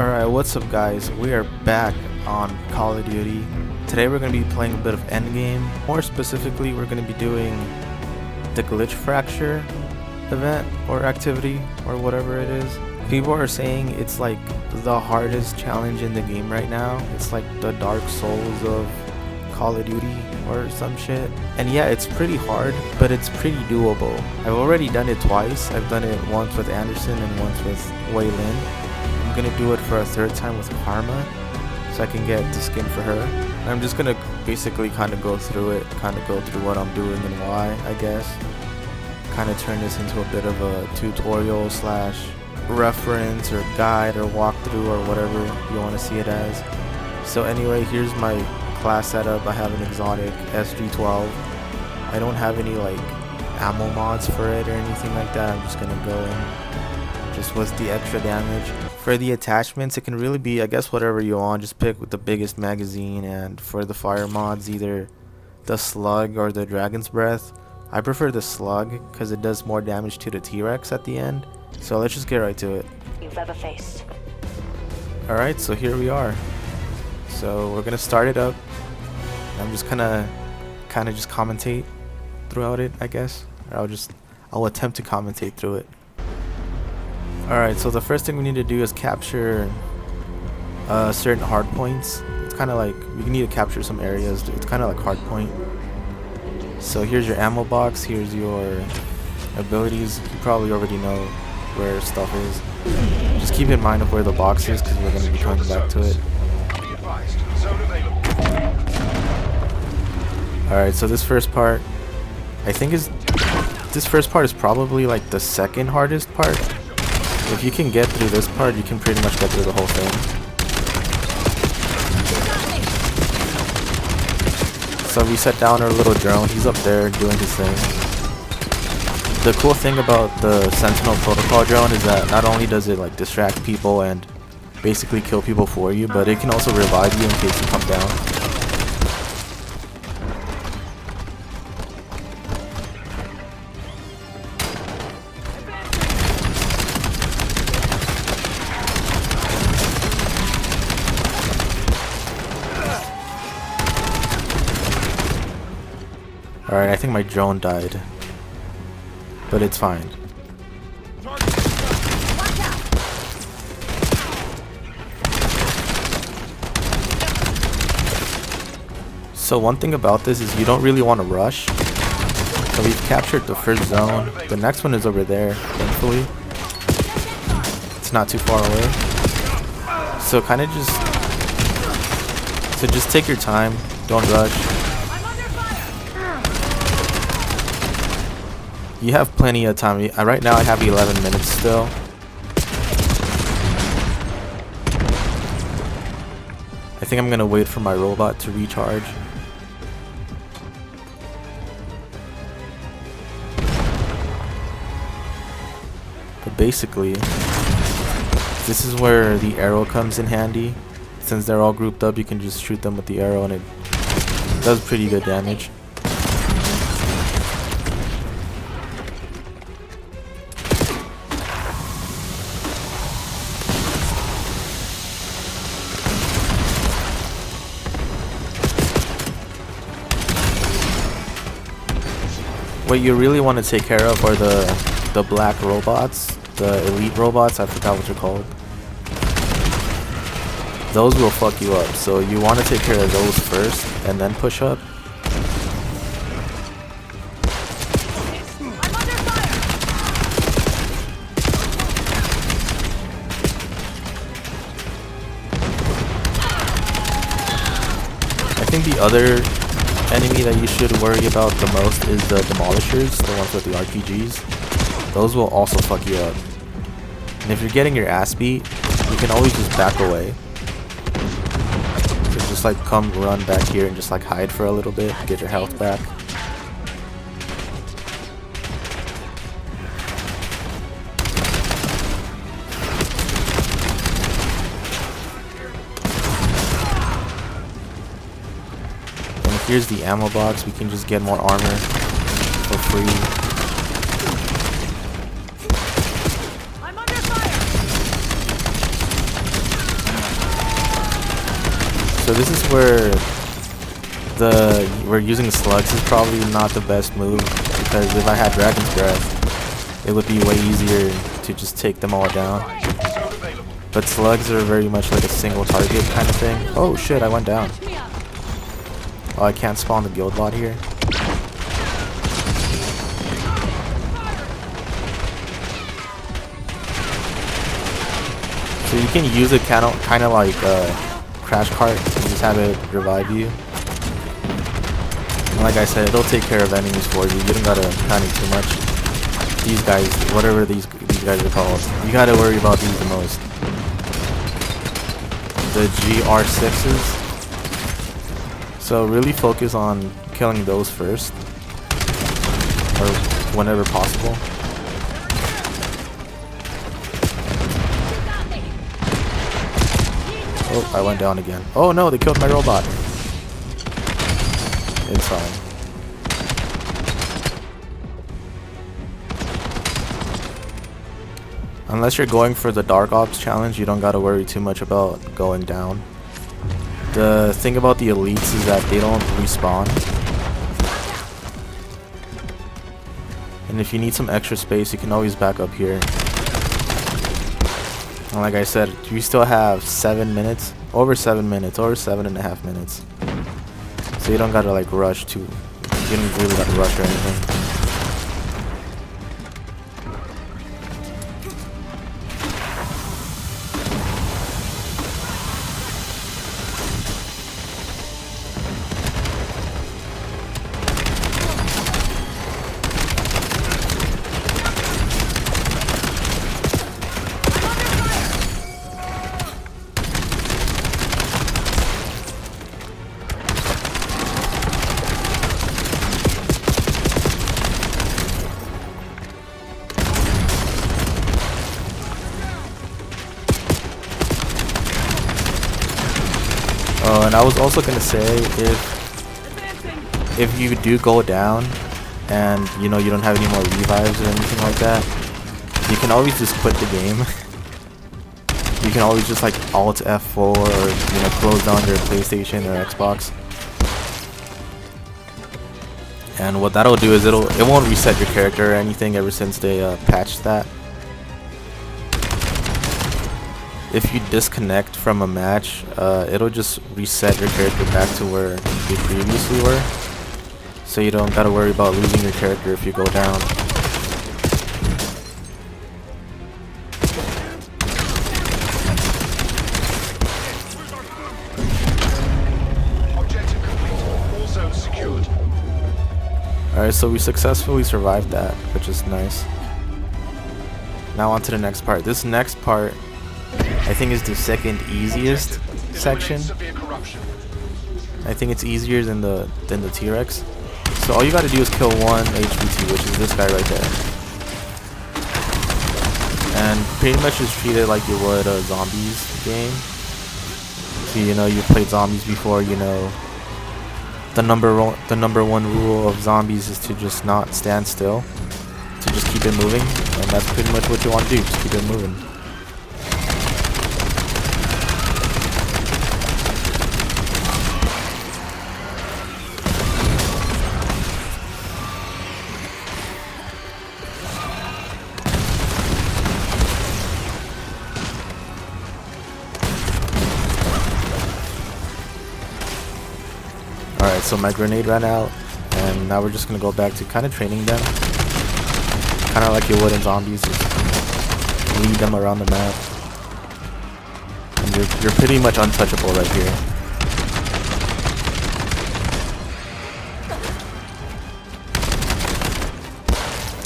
Alright, what's up guys? We are back on Call of Duty. Today we're going to be playing a bit of Endgame. More specifically, we're going to be doing the glitch fracture event or activity or whatever it is. People are saying it's like the hardest challenge in the game right now. It's like the Dark Souls of Call of Duty or some shit. And yeah, it's pretty hard, but it's pretty doable. I've already done it twice. I've done it once with Anderson and once with Waylin. I'm gonna do it for a third time with Karma so I can get the skin for her. And I'm just gonna basically kind of go through it, kind of go through what I'm doing and why, I guess. Kind of turn this into a bit of a tutorial slash reference or guide or walkthrough or whatever you want to see it as. So anyway, here's my class setup. I have an exotic SG-12. I don't have any like ammo mods for it or anything like that. I'm just gonna go in just with the extra damage. For the attachments, it can really be, I guess, whatever you want. Just pick with the biggest magazine. And for the fire mods, either the slug or the dragon's breath. I prefer the slug because it does more damage to the T-Rex at the end. So let's just get right to it. You've ever faced. Alright, so here we are. So we're gonna start it up. I'm just gonna kind of just commentate throughout it, I guess. Or I'll attempt to commentate through it. Alright, so the first thing we need to do is capture certain hard points. It's kind of like, you need to capture some areas. It's kind of like hard point. So here's your ammo box, here's your abilities. You probably already know where stuff is. Just keep in mind of where the box is because we're going to be coming back to it. Alright, so this first part, I think this first part is probably like the second hardest part. If you can get through this part, you can pretty much get through the whole thing. So we set down our little drone. He's up there doing his thing. The cool thing about the Sentinel Protocol drone is that not only does it like distract people and basically kill people for you, but it can also revive you in case you come down. Alright, I think my drone died, but it's fine. So one thing about this is you don't really want to rush. So we've captured the first zone. The next one is over there, thankfully. It's not too far away. So kind of just take your time, don't rush. You have plenty of time. Right now I have 11 minutes still. I think I'm gonna wait for my robot to recharge. But basically, this is where the arrow comes in handy. Since they're all grouped up, you can just shoot them with the arrow and it does pretty good damage. What you really want to take care of are the black robots, the elite robots, I forgot what they're called. Those will fuck you up, so you want to take care of those first and then push up. I think the other enemy that you should worry about the most is the demolishers, the ones with the RPGs. Those will also fuck you up. And if you're getting your ass beat, you can always just back away. So just like come run back here and just like hide for a little bit, get your health back. Here's the ammo box. We can just get more armor for free. So this is where we're using slugs is probably not the best move, because if I had Dragon's Breath, it would be way easier to just take them all down. But slugs are very much like a single target kind of thing. Oh shit, I went down. Oh, I can't spawn the guild bot here. So you can use it kind of like crash cart and just have it revive you. And like I said, it'll take care of enemies for you. You don't gotta panic too much. These guys, whatever these guys are called, you gotta worry about these the most. The GR6s. So really focus on killing those first, or whenever possible. Oh, I went down again. Oh no, they killed my robot. It's fine. Unless you're going for the Dark Ops challenge, you don't gotta worry too much about going down. The thing about the elites is that they don't respawn. And if you need some extra space, you can always back up here. And like I said, we still have 7 minutes, over 7 minutes, over 7.5 minutes. So you don't gotta like rush to, you don't really gotta rush or anything. Oh, and I was also gonna say, if you do go down and you know you don't have any more revives or anything like that, you can always just quit the game. You can always just like Alt F4 or you know close down your PlayStation or Xbox. And what that'll do is it won't reset your character or anything ever since they patched that. If you disconnect from a match, it'll just reset your character back to where you previously were. So you don't gotta worry about losing your character if you go down. Objective complete. All zones secured. Alright, so we successfully survived that, which is nice. Now on to the next part. This next part, I think, is the second easiest section. I think it's easier than the T-Rex. So all you gotta do is kill one HVT, which is this guy right there. And pretty much just treat it like you would a zombies game. So you know you've played zombies before, you know the number one rule of zombies is to just not stand still, to just keep it moving, and that's pretty much what you want to do, just keep it moving. Alright, so my grenade ran out, and now we're just gonna go back to kind of training them. Kind of like you would in zombies, just lead them around the map. And you're pretty much untouchable right here.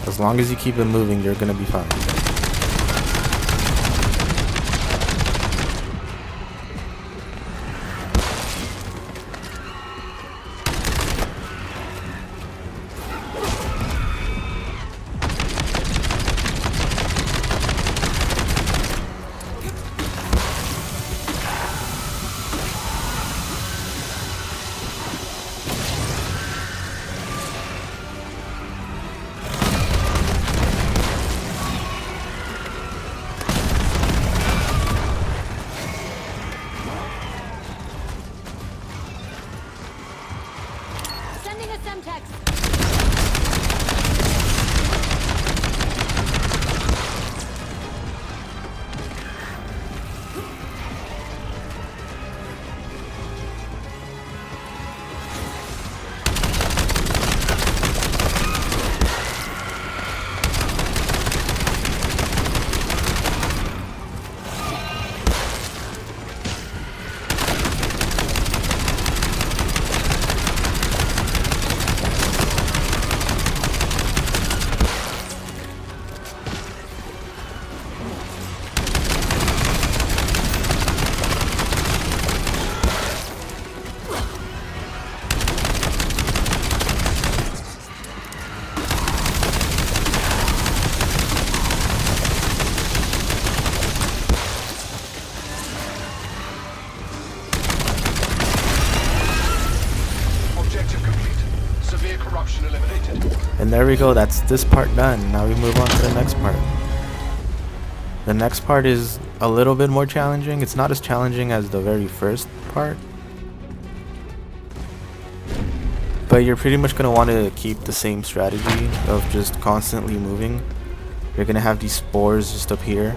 As long as you keep it moving, you're gonna be fine. Objective complete. Severe corruption eliminated. And there we go, that's this part done. Now we move on to the next part. The next part is a little bit more challenging. It's not as challenging as the very first part, but you're pretty much going to want to keep the same strategy of just constantly moving. You're going to have these spores just up here.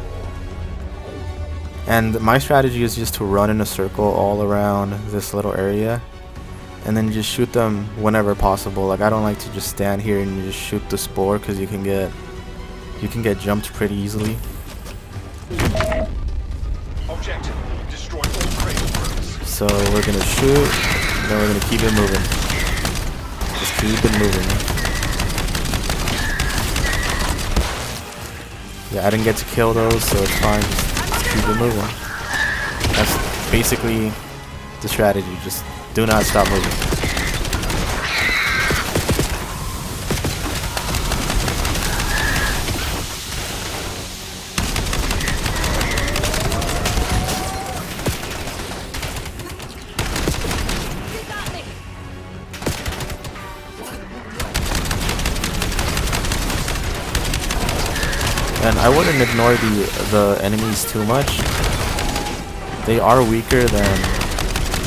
And my strategy is just to run in a circle all around this little area and then just shoot them whenever possible. Like, I don't like to just stand here and just shoot the spore because you can get jumped pretty easily. Objective. Destroy all cradle crews. So we're going to shoot, and then we're going to keep it moving. Just keep it moving. Yeah, I didn't get to kill those, so it's fine. Just keep it moving. That's basically the strategy. Just do not stop moving. And I wouldn't ignore the enemies too much. They are weaker than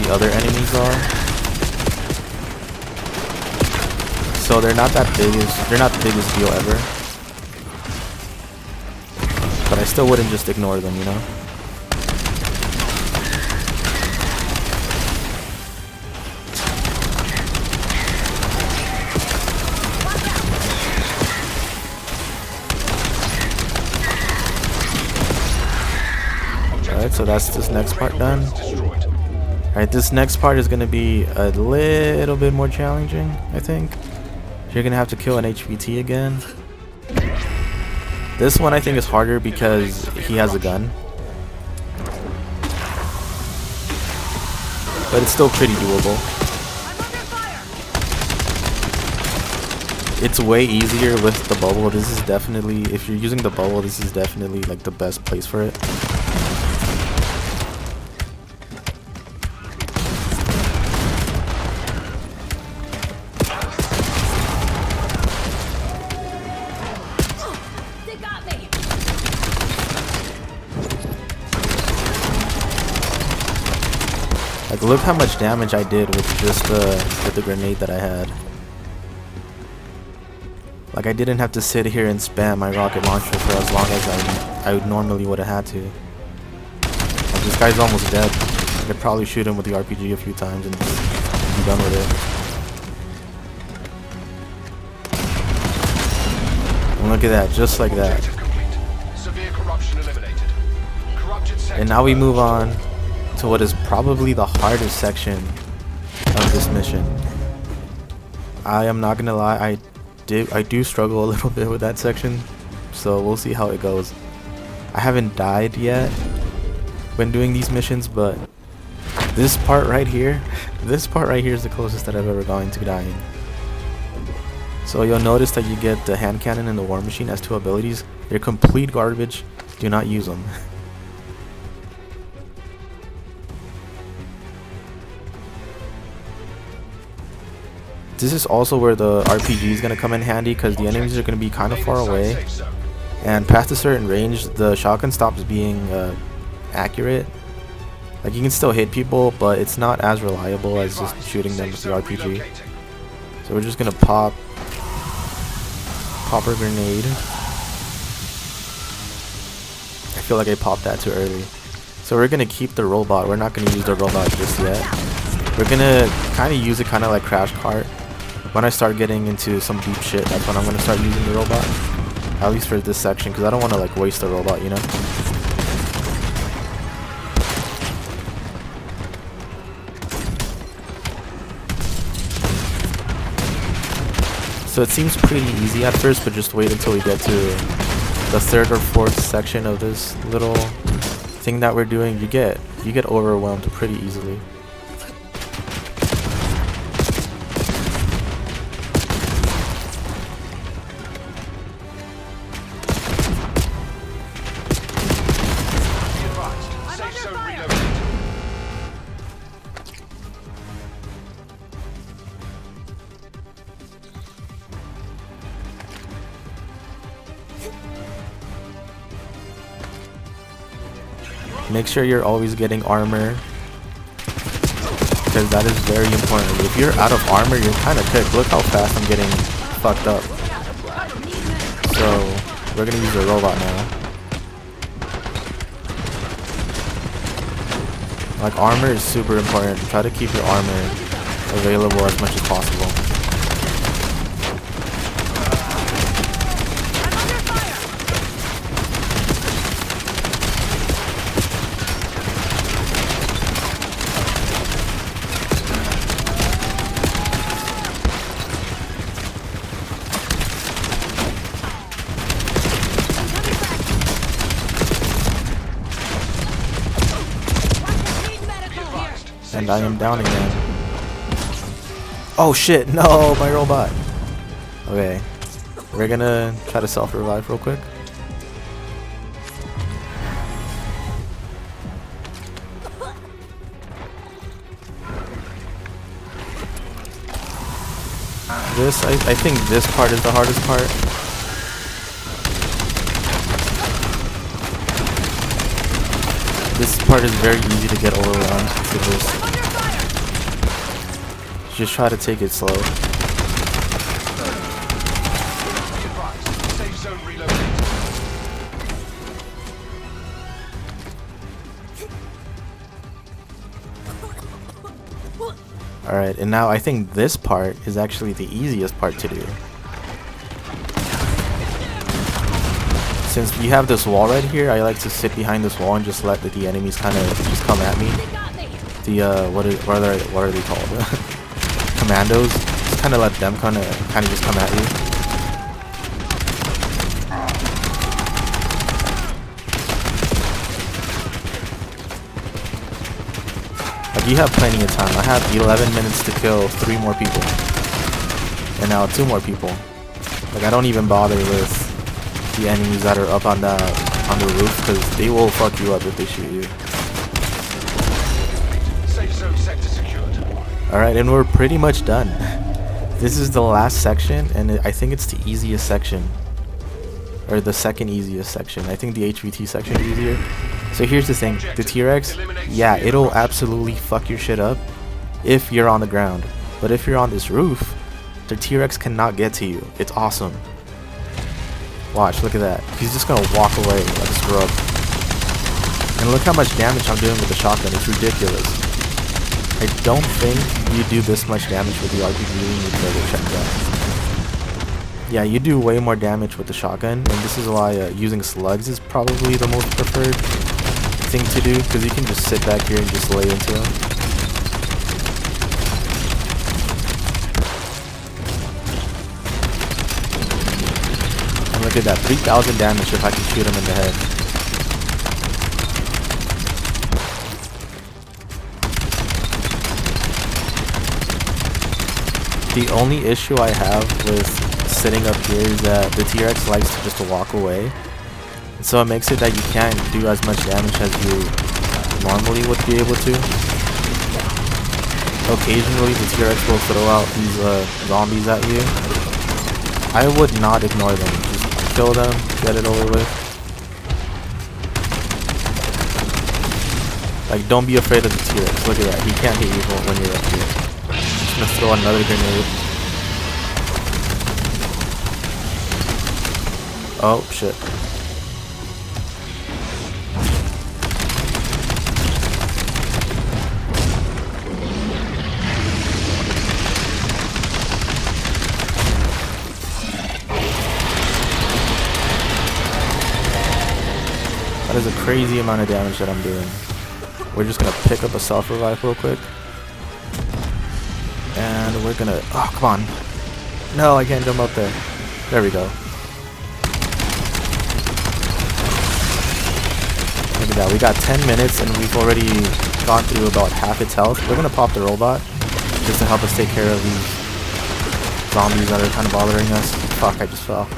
the other enemies are. So they're not the biggest deal ever. But I still wouldn't just ignore them, you know? Alright, so that's this next part done. Alright, this next part is going to be a little bit more challenging, I think. You're going to have to kill an HVT again. This one I think is harder because he has a gun. But it's still pretty doable. It's way easier with the bubble. This is definitely, if you're using the bubble, this is definitely like the best place for it. Like, look how much damage I did with just the grenade that I had. Like, I didn't have to sit here and spam my rocket launcher for as long as I normally would have had to. Like, this guy's almost dead. I could probably shoot him with the RPG a few times and be done with it. And look at that, just like that. And now we move on to what is probably the hardest section of this mission. I am not gonna lie, I do struggle a little bit with that section, so we'll see how it goes. I haven't died yet when doing these missions, but this part right here is the closest that I've ever gotten to dying. So you'll notice that you get the hand cannon and the war machine as two abilities. They're complete garbage. Do not use them. This is also where the RPG is going to come in handy because the enemies are going to be kind of far away. And past a certain range, the shotgun stops being accurate. Like, you can still hit people, but it's not as reliable as just shooting them with the RPG. So we're just gonna pop our grenade. I feel like I popped that too early. So we're gonna keep the robot. We're not gonna use the robot just yet. We're gonna kind of use it kind of like Crash Cart. When I start getting into some deep shit, that's when I'm gonna start using the robot. At least for this section, because I don't want to like waste the robot, you know. So it seems pretty easy at first, but just wait until we get to the third or fourth section of this little thing that we're doing. You get overwhelmed pretty easily. Make sure you're always getting armor, because that is very important. If you're out of armor, you're kind of cooked. Look how fast I'm getting fucked up. So we're gonna use the robot now. Like, armor is super important. Try to keep your armor available as much as possible. And I am down again. Oh shit, no, my robot. Okay, we're gonna try to self-revive real quick. I think this part is the hardest part. This part is very easy to get overrun. So just try to take it slow. Alright, and now I think this part is actually the easiest part to do. Since we have this wall right here, I like to sit behind this wall and just let the enemies kind of just come at me. The what are they called? Commandos. Just kind of let them kind of just come at you. Like, you have plenty of time. I have 11 minutes to kill 3 more people, and now 2 more people. Like, I don't even bother with the enemies that are up on the roof, because they will fuck you up if they shoot you. Alright, and we're pretty much done. This is the last section, and I think it's the easiest section, or the second easiest section. I think the HVT section is easier. So here's the thing, the T-Rex, yeah, it'll absolutely fuck your shit up if you're on the ground, but if you're on this roof, the T-Rex cannot get to you. It's awesome. Watch, look at that. He's just gonna walk away like a scrub. And look how much damage I'm doing with the shotgun. It's ridiculous. I don't think you do this much damage with the RPG. You need to double check that. Yeah, you do way more damage with the shotgun, and this is why using slugs is probably the most preferred thing to do, because you can just sit back here and just lay into them. And look at that, 3,000 damage if I can shoot him in the head. The only issue I have with sitting up here is that the T-Rex likes to just walk away. So it makes it that you can't do as much damage as you normally would be able to. Occasionally the T-Rex will throw out these zombies at you. I would not ignore them. Just kill them, get it over with. Like, don't be afraid of the T-Rex. Look at that. He can't hit you when you're up here. Just gonna throw another grenade. Oh shit. That is a crazy amount of damage that I'm doing. We're just gonna pick up a self-revive real quick. And we're gonna... Oh, come on. No, I can't jump up there. There we go. Look at that. We got 10 minutes and we've already gone through about half its health. We're gonna pop the robot just to help us take care of these zombies that are kind of bothering us. Fuck, I just fell.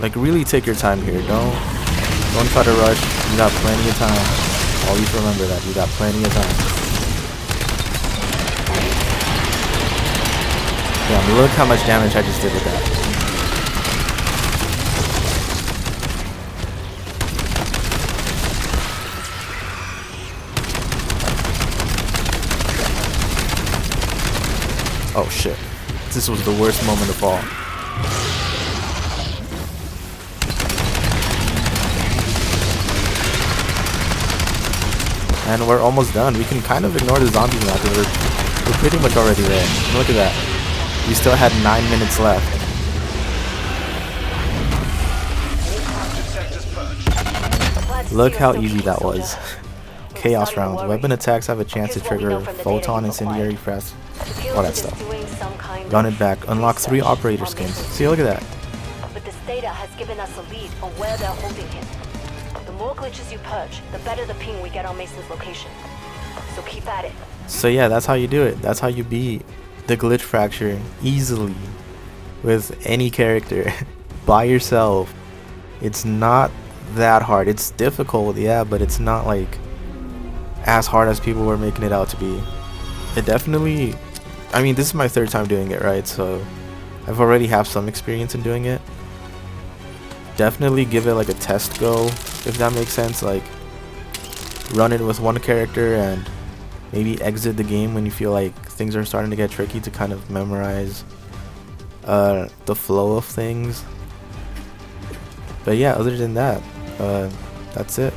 Like, really take your time here. Don't try to rush. You got plenty of time. Always remember that. You got plenty of time. Yeah, look how much damage I just did with that. Oh shit. This was the worst moment of all. And we're almost done. We can kind of ignore the zombies now because we're pretty much already there. Look at that. We still had 9 minutes left. Look how easy that was. Chaos rounds. Weapon attacks have a chance to trigger photon, incendiary, press, all that stuff. Run it back. Unlock 3 operator skins. See, look at that. But this data has given us a lead on where they're holding him. The more glitches you purge, the better the ping we get on Mason's location. So keep at it. So yeah, that's how you do it. That's how you beat the glitch fracture easily with any character by yourself. It's not that hard. It's difficult, yeah, but it's not like as hard as people were making it out to be. It definitely, I mean, this is my 3rd time doing it, right? So I've already have some experience in doing it. Definitely give it like a test go, if that makes sense. Like, run it with one character and maybe exit the game when you feel like things are starting to get tricky, to kind of memorize the flow of things. But yeah, other than that, that's it.